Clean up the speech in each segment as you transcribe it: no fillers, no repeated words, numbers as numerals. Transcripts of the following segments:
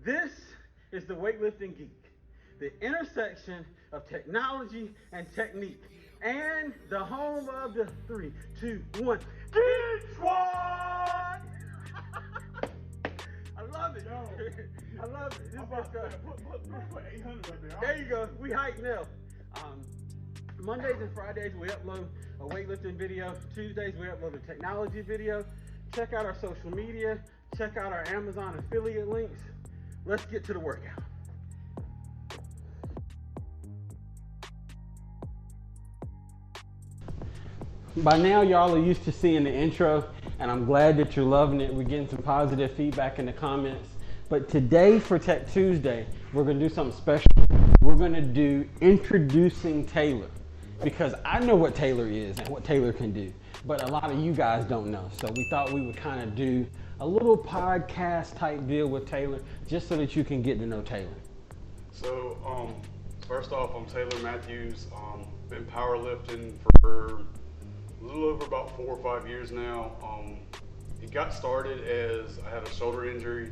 This is the Weightlifting Geek, the intersection of technology and technique, and the home of the 3, 2, 1, Geek Squad! I love it. I love it. This Put 800 up there. There you go. We hype now. Mondays and Fridays we upload a weightlifting video. Tuesdays we upload a technology video. Check out our social media. Check out our Amazon affiliate links. Let's get to the workout. By now, y'all are used to seeing the intro, and I'm glad that you're loving it. We're getting some positive feedback in the comments. But today, for Tech Tuesday, we're gonna do something special. We're gonna do introducing Taylor, because I know what Taylor is and what Taylor can do, but a lot of you guys don't know. So we thought we would kind of do a little podcast type deal with Taylor, just so that you can get to know Taylor. So, first off, I'm Taylor Matthews. Been powerlifting for a little over about 4 or 5 years now. It got started as I had a shoulder injury.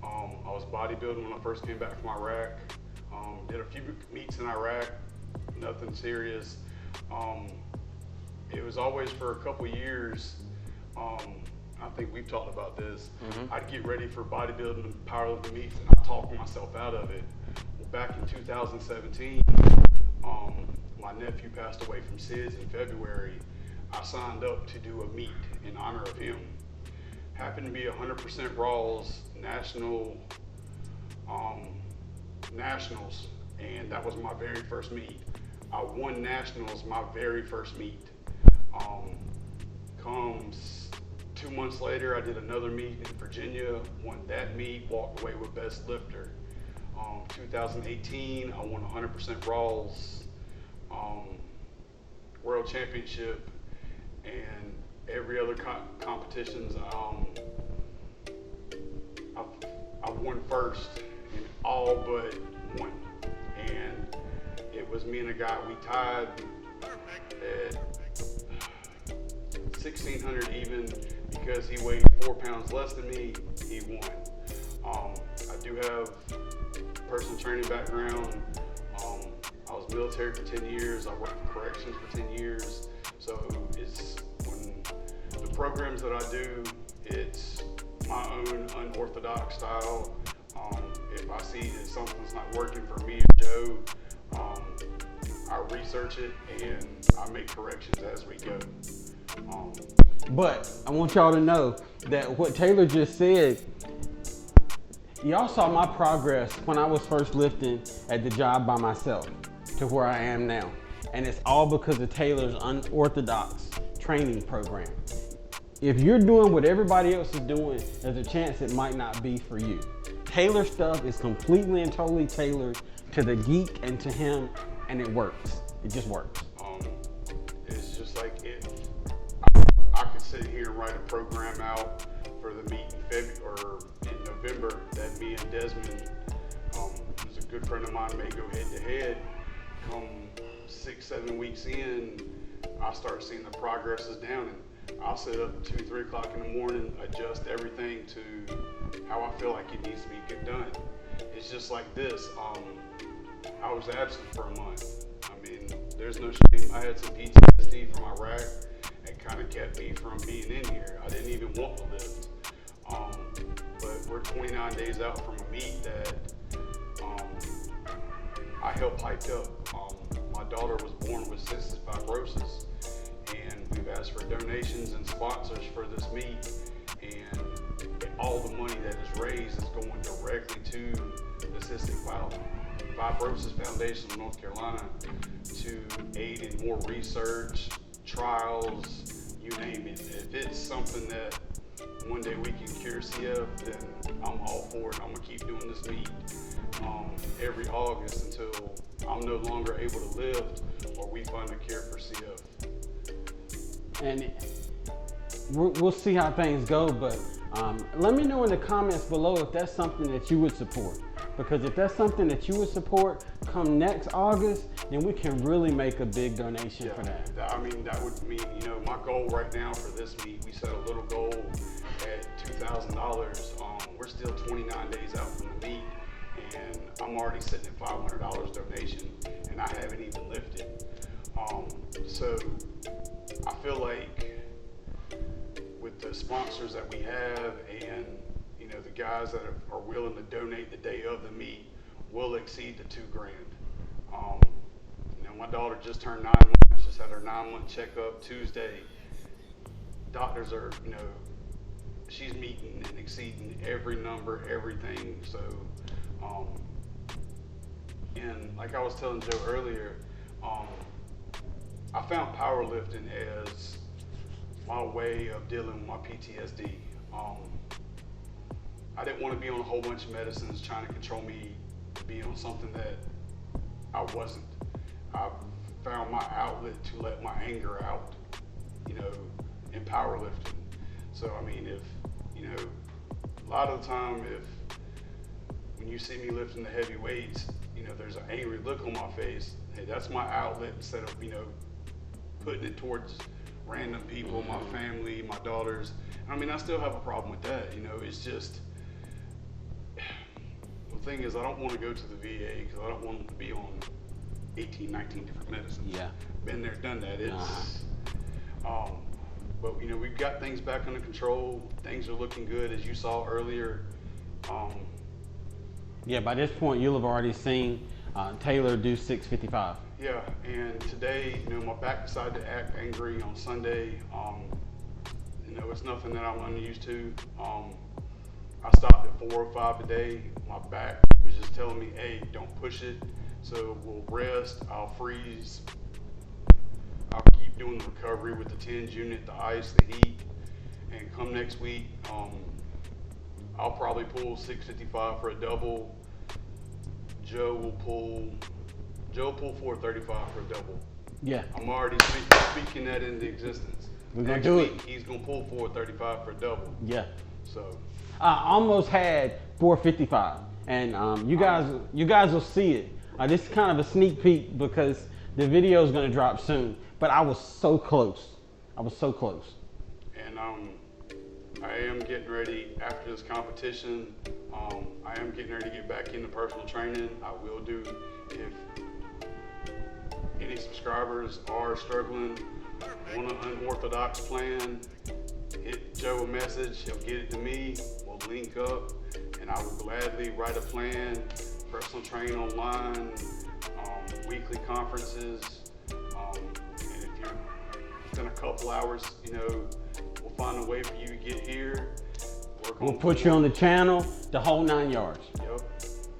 I was bodybuilding when I first came back from Iraq. Did a few meets in Iraq, nothing serious. It was always for a couple years. I think we've talked about this. I'd get ready for bodybuilding and powerlifting meets, and I'd talk myself out of it. Well, back in 2017, my nephew passed away from SIDS in February. I signed up to do a meet in honor of him. Happened to be 100% Raws nationals, and that was my very first meet. I won nationals my very first meet. Comes 2 months later, I did another meet in Virginia, won that meet, walked away with best lifter. 2018, I won 100% Raws, World Championship, and every other competitions. I won first in all but one, and it was me and a guy. We tied at 1,600 even because he weighed 4 pounds less than me. He won. I do have personal training background. I was military for 10 years. I worked for corrections for 10 years. So it's when the programs that I do, it's my own unorthodox style. If I see that something's not working for me or Joe, I research it and I make corrections as we go. But I want y'all to know that what Taylor just said, y'all saw my progress when I was first lifting at the job by myself to where I am now. And it's all because of Taylor's unorthodox training program. If you're doing what everybody else is doing, there's a chance it might not be for you. Taylor's stuff is completely and totally tailored to the geek and to him, and it works. It just works. It's just like if I could sit here and write a program out for the meet in February or in November that me and Desmond, who's a good friend of mine, may go head to head. Come 6-7 weeks in, I start seeing the progress is down, and I'll sit up 2-3 o'clock in the morning, adjust everything to how I feel like it needs to be get done. It's just like this. I was absent for a month. I mean, there's no shame. I had some PTSD from Iraq. It kind of kept me from being in here. I didn't even want to lift. But we're 29 days out from a meet that I helped hyped up. My daughter was born with cystic fibrosis, and we've asked for donations and sponsors for this meet, and all the money that is raised is going directly to the Cystic Fibrosis Foundation of North Carolina to aid in more research, trials, you name it. If it's something that one day we can cure CF, then I'm all for it. I'm gonna keep doing this meet every August until I'm no longer able to lift or we find a cure for CF. And we'll see how things go, but let me know in the comments below if that's something that you would support. Because if that's something that you would support come next August, then we can really make a big donation for that. I mean, that would mean, my goal right now for this meet, we set a little goal at $2,000. We're still 29 days out from the meet, and I'm already sitting at $500 donation, and I haven't even lifted. So I feel like with the sponsors that we have, and the guys that are willing to donate the day of the meet, will exceed the $2,000. My daughter just turned 9 months, just had her 9-month checkup Tuesday. Doctors are, she's meeting and exceeding every number, everything. So, and like I was telling Joe earlier, I found powerlifting as my way of dealing with my PTSD. I didn't want to be on a whole bunch of medicines trying to control me to be on something that I wasn't. I found my outlet to let my anger out, in powerlifting. So, I mean, if, a lot of the time, when you see me lifting the heavy weights, there's an angry look on my face. Hey, that's my outlet instead of, putting it towards random people, my family, my daughters. I mean, I still have a problem with that. It's just, the thing is, I don't want to go to the VA because I don't want to be on 18, 19 different medicines. Yeah. Been there, done that. It's, but we've got things back under control. Things are looking good, as you saw earlier. Yeah, by this point, you'll have already seen Taylor do 655. Yeah, and today, my back decided to act angry on Sunday. It's nothing that I'm unused to. I stopped at 405 today. My back was just telling me, hey, don't push it. So we'll rest, I'll freeze. I'll keep doing the recovery with the TENS unit, the ice, the heat. And come next week, I'll probably pull 655 for a double. Joe will pull 435 for a double. Yeah. I'm already speaking that into existence. We're gonna do it. He's gonna pull 435 for a double. Yeah. So I almost had 455, and you guys will see it. This is kind of a sneak peek because the video is gonna drop soon. But I was so close. I was so close. And I am getting ready after this competition. I am getting ready to get back into personal training. I will do, if any subscribers are struggling, want an unorthodox plan, hit Joe a message, he'll get it to me, we'll link up, and I will gladly write a plan, personal train online, weekly conferences, and if you're within a couple hours, we'll find a way for you to get here. We'll put you on the channel, the whole 9 yards. Yep.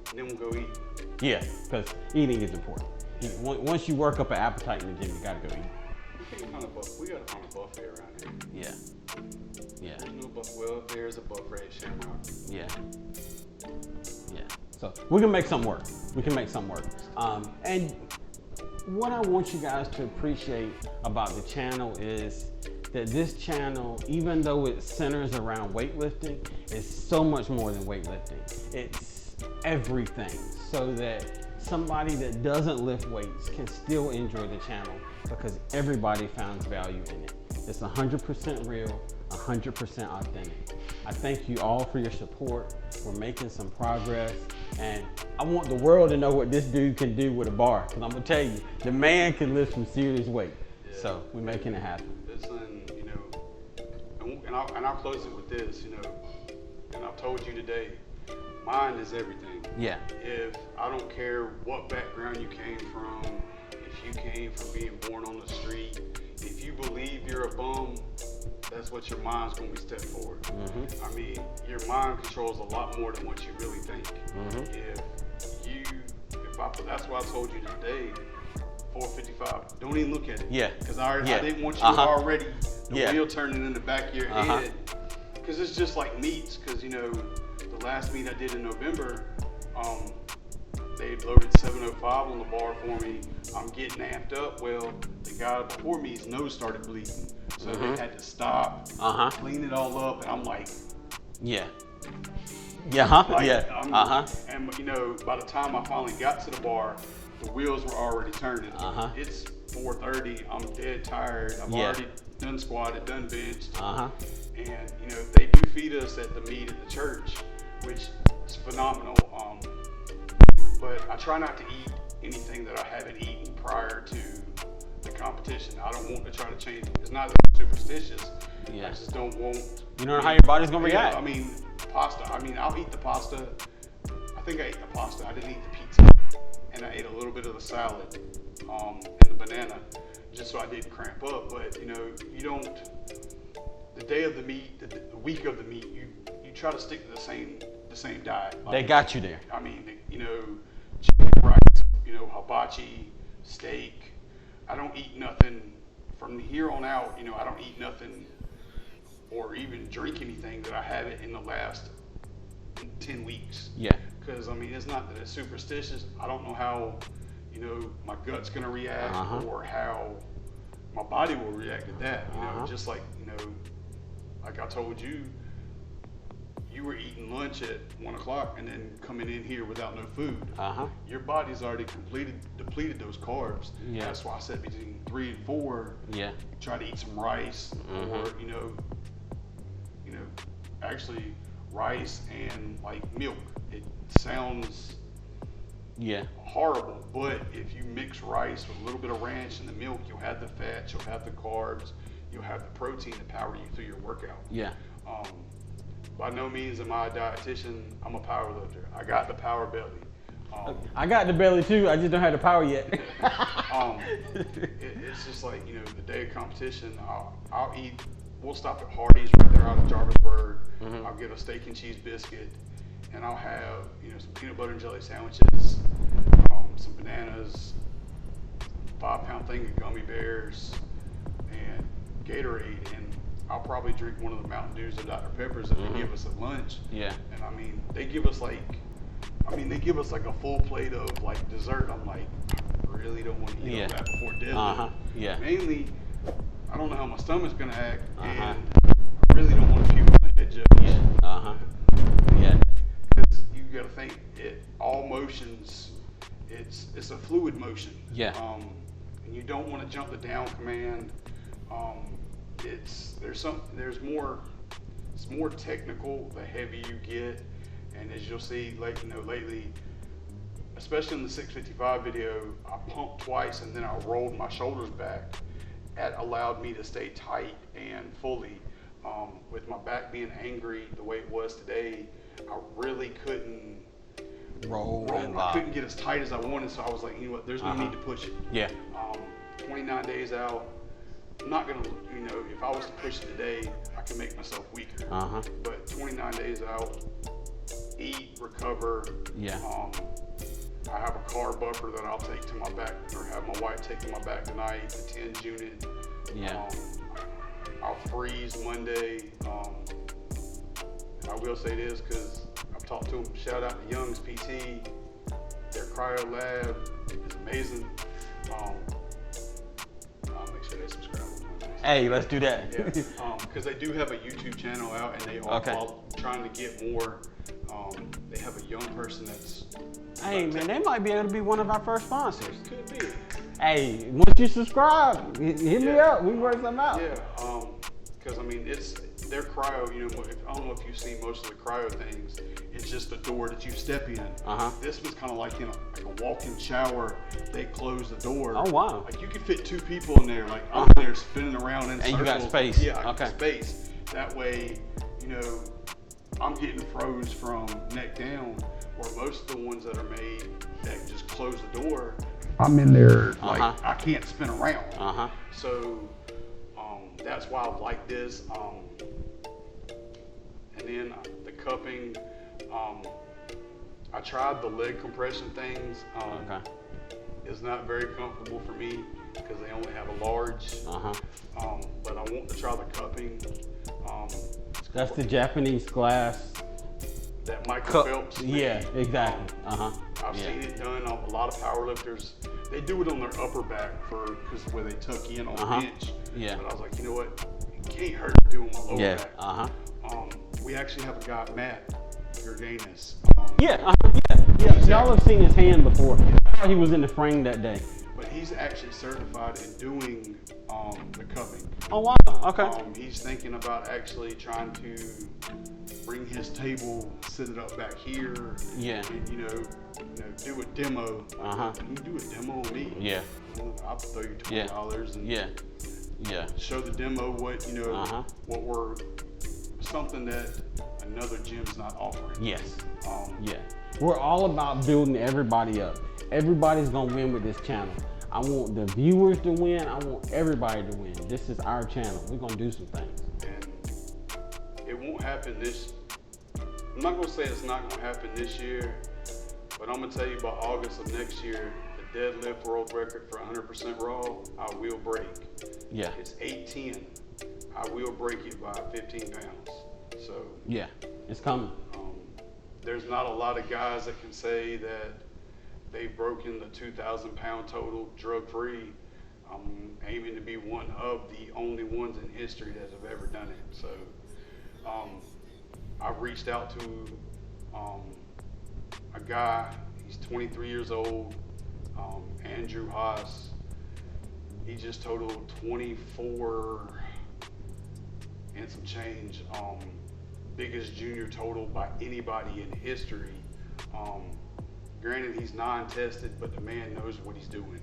And then we'll go eat. Yeah, because eating is important. Once you work up an appetite in the gym, you gotta go eat. We gotta find a buffet around here. Yeah. Yeah. There's no buffet. Well, there's a buffet at Shamrock. Yeah. Yeah. So we can make something work. We can make something work. And what I want you guys to appreciate about the channel is that this channel, even though it centers around weightlifting, is so much more than weightlifting. It's everything, so that somebody that doesn't lift weights can still enjoy the channel because everybody finds value in it. It's 100% real, 100% authentic. I thank you all for your support. We're making some progress, and I want the world to know what this dude can do with a bar, because I'm gonna tell you, the man can lift some serious weight. Yeah. So we're making it happen. And I'll close it with this, and I've told you today, mind is everything. Yeah. If I don't care what background you came from, if you came from being born on the street, if you believe you're a bum, that's what your mind's going to be stepped forward. Mm-hmm. I mean, your mind controls a lot more than what you really think. Mm-hmm. That's why I told you today, 455. Don't even look at it. Yeah. Because I didn't want you already the wheel turning in the back of your head. Because it's just like meets. Because the last meet I did in November, they loaded 705 on the bar for me. I'm getting amped up. Well, the guy before me's nose started bleeding, so they had to stop, clean it all up, and I'm like, And by the time I finally got to the bar, the wheels were already turning. It's 4:30. I'm dead tired. I've already done squatted, done benched. And you know, they do feed us at the meat at the church, which is phenomenal. But I try not to eat anything that I haven't eaten prior to the competition. I don't want to try to change it. It's not that I'm superstitious. Yeah. I just don't want. You don't know how your body's gonna react. I mean, pasta. I mean, I'll eat the pasta. I think I ate the pasta. I didn't eat the pizza, and I ate a little bit of the salad and the banana, just so I didn't cramp up. But you know, you don't. The day of the meet, the week of the meet, you try to stick to the same diet. Like, They got you there. I mean, you know, chicken, rice, you know, hibachi, steak. I don't eat nothing from here on out. You know, I don't eat nothing or even drink anything that I haven't in the last 10 weeks. Yeah. Because I mean, it's not that it's superstitious. I don't know how, you know, my gut's gonna react or how my body will react to that. You know, just like, you know, like I told you, you were eating lunch at 1 o'clock and then coming in here without no food. Your body's already depleted those carbs. Yeah. That's why I said between 3 and 4. Yeah. Try to eat some rice or you know, actually rice and like milk. It sounds horrible, but if you mix rice with a little bit of ranch and the milk, you'll have the fats, you'll have the carbs, you'll have the protein to power you through your workout. Yeah. By no means am I a dietitian. I'm a power lifter. I got the power belly. I got the belly too. I just don't have the power yet. It's just like, you know, the day of competition, I'll eat. We'll stop at Hardee's right there out of Jarvisburg. I'll get a steak and cheese biscuit, and I'll have, you know, some peanut butter and jelly sandwiches, some bananas, 5-pound thing of gummy bears, and Gatorade, and I'll probably drink one of the Mountain Dews or Dr. Peppers that they give us at lunch. Yeah. And I mean, they give us like a full plate of like dessert. I'm like, I really don't want to eat all that before deadlift. Yeah. Mainly, I don't know how my stomach's gonna act, and I really don't want to puke on the head judge. Yeah. Because you got to think, all motions, it's a fluid motion. Yeah. And you don't want to jump the down command. It's more technical the heavier you get, and as you'll see, like, you know, lately, especially in the 655 video, I pumped twice and then I rolled my shoulders back. That allowed me to stay tight and fully. With my back being angry the way it was today, I really couldn't roll. I couldn't get as tight as I wanted, so I was like, you know what, there's no need to push it. Yeah. 29 days out, I'm not gonna, you know, if I was to push it today, I can make myself weaker. But 29 days out, eat, recover. Yeah. I have a carb buffer that I'll take to my back, or have my wife take to my back tonight, the 10 unit. Yeah. I'll freeze Monday. I will say this because I've talked to them. Shout out to Young's PT. Their cryo lab is amazing. I'll make sure they subscribe. Hey, let's do that. Yeah. Because they do have a YouTube channel out, and they are trying to get more. They have a young person that's. Hey man, they might be able to be one of our first sponsors. Could be. Hey, once you subscribe, hit me up. We can work something out. Yeah, because I mean, it's their cryo. You know, I don't know if you've seen most of the cryo things. It's just a door that you step in. This was kind of like in a walk-in shower. They close the door. Oh wow! Like you could fit 2 people in there. Like I'm there spinning around in circles. And you got space. Yeah, I got space. That way, you know, I'm getting froze from neck down. Or most of the ones that are made that just close the door, I'm in there like I can't spin around. So that's why I like this. And then the cupping, I tried the leg compression things. It's not very comfortable for me because they only have a large. But I want to try the cupping. That's the Japanese glass. That Michael Phelps. Yeah, exactly. I've seen it done on a lot of powerlifters. They do it on their upper back because where they tuck in on the bench. Yeah. But I was like, you know what? It can't hurt to do on my lower back. We actually have a guy, Matt Gerganis. Yeah. Y'all have seen his hand before. I thought he was in the frame that day. But he's actually certified in doing the cupping. Oh wow. Okay. He's thinking about actually trying to bring his table, sit it up back here, Yeah. and do a demo. Can you do a demo on me? Yeah. I'll throw you $20 and Yeah. show the demo what what we're something that another gym's not offering. Yes. We're all about building everybody up. Everybody's gonna win with this channel. I want the viewers to win. I want everybody to win. This is our channel. We're gonna do some things. And it won't happen this. I'm not gonna say it's not gonna happen this year, but I'm gonna tell you by August of next year, the deadlift world record for 100% raw, I will break. Yeah. It's 810. I will break it by 15 pounds. So yeah, it's coming. There's not a lot of guys that can say that they've broken the 2,000 pound total drug free. I'm aiming to be one of the only ones in history that have ever done it. So I've reached out to a guy, he's 23 years old, Andrew Haas. He just totaled 24 and some change. Biggest junior total by anybody in history. Granted, he's non-tested, but the man knows what he's doing.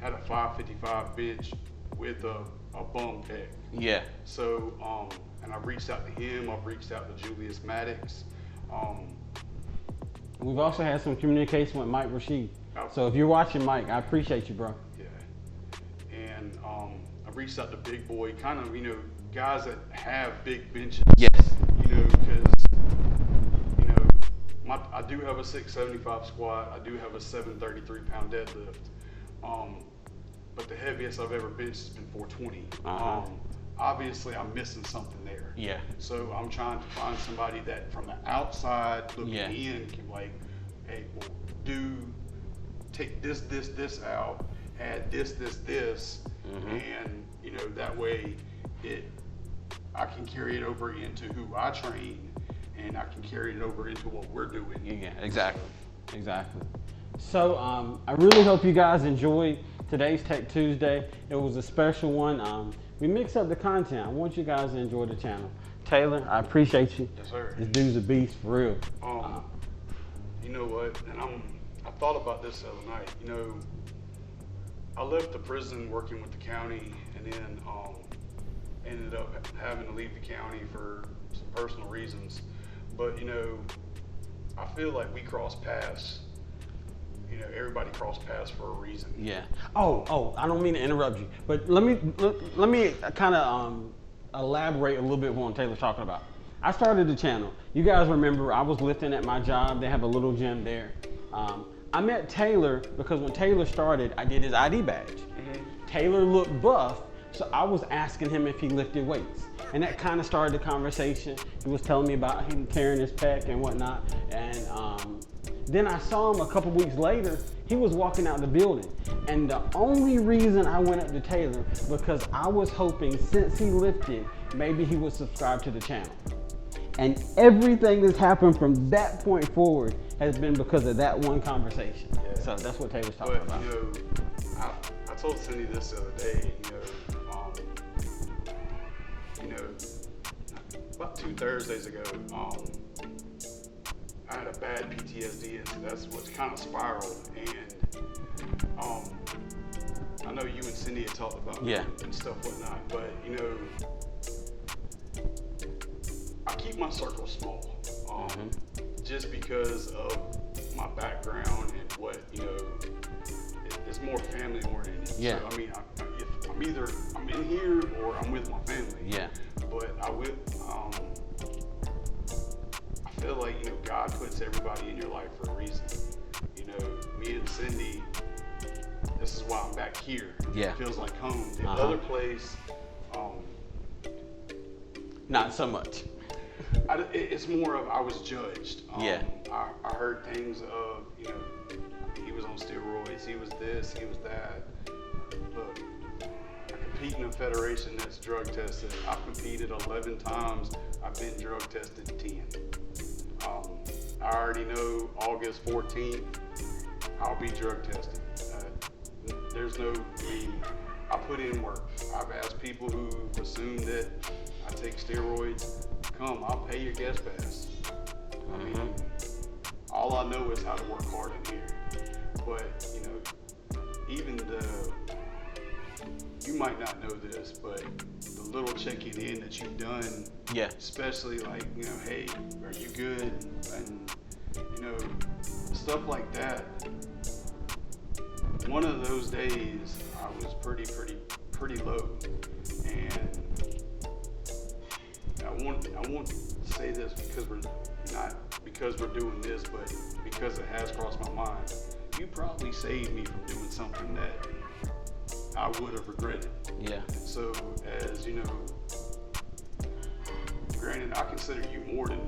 Had a 555 bench with a bum peg. Yeah. So, and I've reached out to him. I've reached out to Julius Maddox. We've also had some communication with Mike Rashid. So if you're watching, Mike, I appreciate you, bro. Yeah. And I've reached out to Big Boy, kind of, guys that have big benches. Yes. Because, I do have a 675 squat. I do have a 733 pound deadlift. But the heaviest I've ever benched has been 420. Obviously, I'm missing something there. Yeah. So I'm trying to find somebody that from the outside looking in can hey, well, take this out, add this, and that way I can carry it over into who I train, and I can carry it over into what we're doing. Yeah, exactly. So I really hope you guys enjoyed today's Tech Tuesday. It was a special one. We mixed up the content. I want you guys to enjoy the channel. Taylor, I appreciate you. Yes, sir. This dude's a beast, for real. You know what? And I thought about this the other night. I left the prison working with the county, and then ended up having to leave the county for some personal reasons. But I feel like we cross paths. Everybody cross paths for a reason. Yeah. Oh, I don't mean to interrupt you, but let me kind of elaborate a little bit what Taylor's talking about. I started the channel. You guys remember I was lifting at my job. They have a little gym there. I met Taylor because when Taylor started, I did his ID badge. Taylor looked buff, so I was asking him if he lifted weights. And that kind of started the conversation. He was telling me about him carrying his pack and whatnot. And then I saw him a couple weeks later, he was walking out the building. And the only reason I went up to Taylor, because I was hoping since he lifted, maybe he would subscribe to the channel. And everything that's happened from that point forward has been because of that one conversation. Yeah. So that's what Taylor's talking about. I told Cindy this the other day, about 2 Thursdays ago, I had a bad PTSD, and that's what's kind of spiraled. And I know you and Cindy had talked about it and stuff, whatnot, but I keep my circle small, just because of my background and what it's more family oriented. Yeah. So, I mean, I'm in here or I'm with my family. Yeah. But I feel like God puts everybody in your life for a reason. Me and Cindy, this is why I'm back here. Yeah. It feels like home. The other place, not so much. It's more of I was judged. Yeah. I heard things of he was on steroids, he was this, he was that. Look, I compete in a federation that's drug tested. I've competed 11 times. I've been drug tested 10. I already know August 14th, I'll be drug tested. There's no, I put in work. I've asked people who assume that I take steroids, come, I'll pay your guest pass. I mean, all I know is how to work hard in here. But, you know, even you might not know this, but the little checking in that you've done, especially like, you know, hey, are you good? And, you know, stuff like that. One of those days, I was pretty low, and I want to say this because we're doing this, but because it has crossed my mind. You probably saved me from doing something that I would have regretted. Yeah. So, as you know, granted, I consider you more than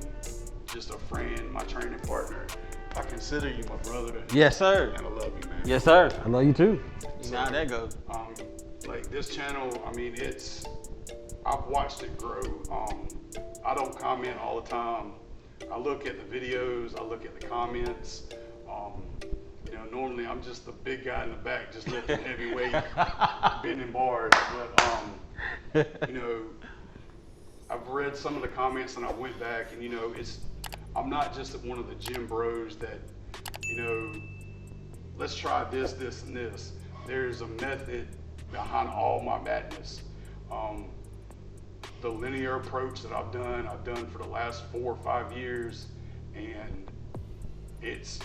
just a friend, my training partner. I consider you my brother. Yes, sir. And I love you, man. Yes, sir. I love you too. So, you know how that goes. Like this channel, I mean, I've watched it grow. I don't comment all the time. I look at the videos, I look at the comments. You know, normally I'm just the big guy in the back, just lifting heavy weight, bending bars. But, you know, I've read some of the comments and I went back and, you know, I'm not just one of the gym bros that, you know, let's try this, this, and this. There's a method behind all my madness. The linear approach that I've done for the last 4 or 5 years, and it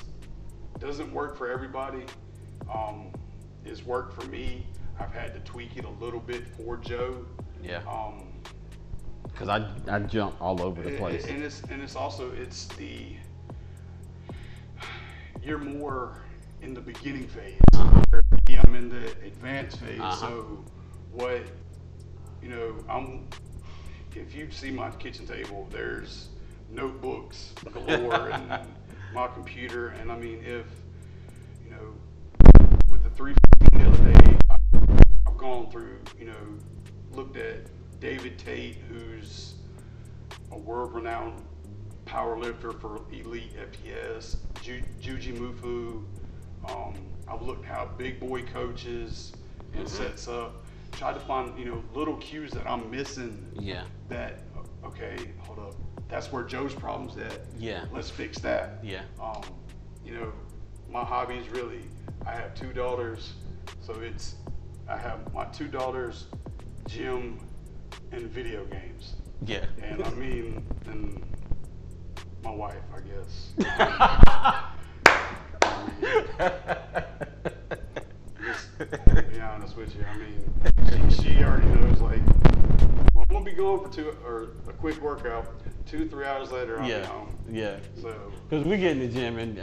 doesn't work for everybody. It's worked for me. I've had to tweak it a little bit for Joe. Yeah. Because I jump all over the place. And it's also you're more in the beginning phase. I'm in the advanced phase. So what, you know, if you see my kitchen table, there's notebooks galore and my computer. And I mean, if, you know, with the 315 the other day, I've gone through, you know, looked at David Tate, who's a world-renowned power lifter for elite FPS, Juji Mufu. I've looked how Big Boy coaches and sets up. Tried to find, you know, little cues that I'm missing. Yeah. That, okay, hold up. That's where Joe's problem's at. Yeah. Let's fix that. Yeah. You know, my hobby is really, I have 2 daughters, so I have my 2 daughters, gym, and video games. Yeah. And I mean, and my wife, I guess. Just to be honest with you, I mean, she already knows, like, well, I'm gonna be going for a quick workout. 2-3 hours later, I'll be home. Yeah. So. Because we get in the gym and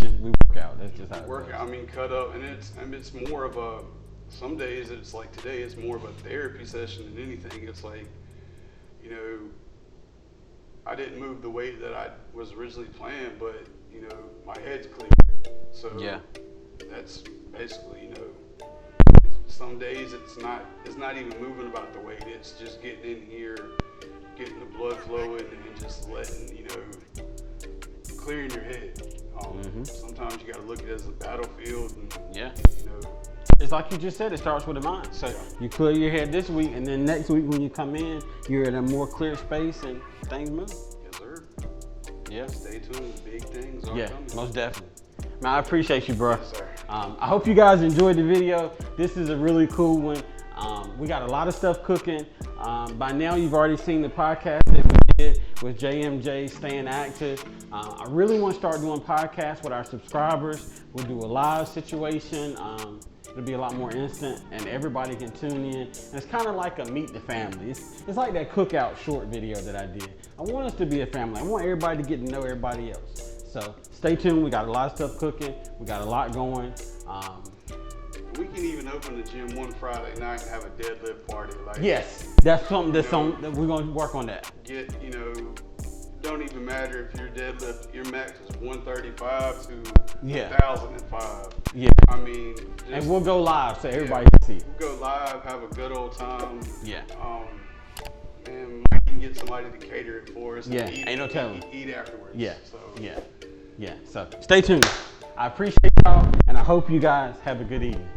we work out. That's just how it works. I mean, cut up, and it's more of a. Some days it's like today, it's more of a therapy session than anything. It's like, you know, I didn't move the weight that I was originally planned, but, you know, my head's clear. So that's basically, you know, some days it's not even moving about the weight. It's just getting in here, getting the blood flowing, and just letting, you know, clearing your head. Sometimes you got to look at it as a battlefield, and you know. It's like you just said, it starts with the mind. So you clear your head this week, and then next week when you come in, you're in a more clear space and things move. Yes, sir. Yeah. Stay tuned. Big things are coming. Most definitely. Man, I appreciate you, bro. Yes, sir. I hope you guys enjoyed the video. This is a really cool one. We got a lot of stuff cooking. By now, you've already seen the podcast that we did with JMJ, Staying Active. I really want to start doing podcasts with our subscribers. We'll do a live situation. It'll be a lot more instant, and everybody can tune in. And it's kind of like a meet the family. It's like that cookout short video that I did. I want us to be a family. I want everybody to get to know everybody else. So stay tuned. We got a lot of stuff cooking. We got a lot going. We can even open the gym one Friday night and have a deadlift party. Like, yes, that's something that we're going to work on that. You know, don't even matter if your deadlift, your max is 135 to 1,005. Yeah. I mean, and we'll go live so everybody can see. We'll go live, have a good old time. Yeah. And we can get somebody to cater it for us. Yeah. Ain't no telling. Eat afterwards. Yeah. So. Yeah. So stay tuned. I appreciate y'all, and I hope you guys have a good evening.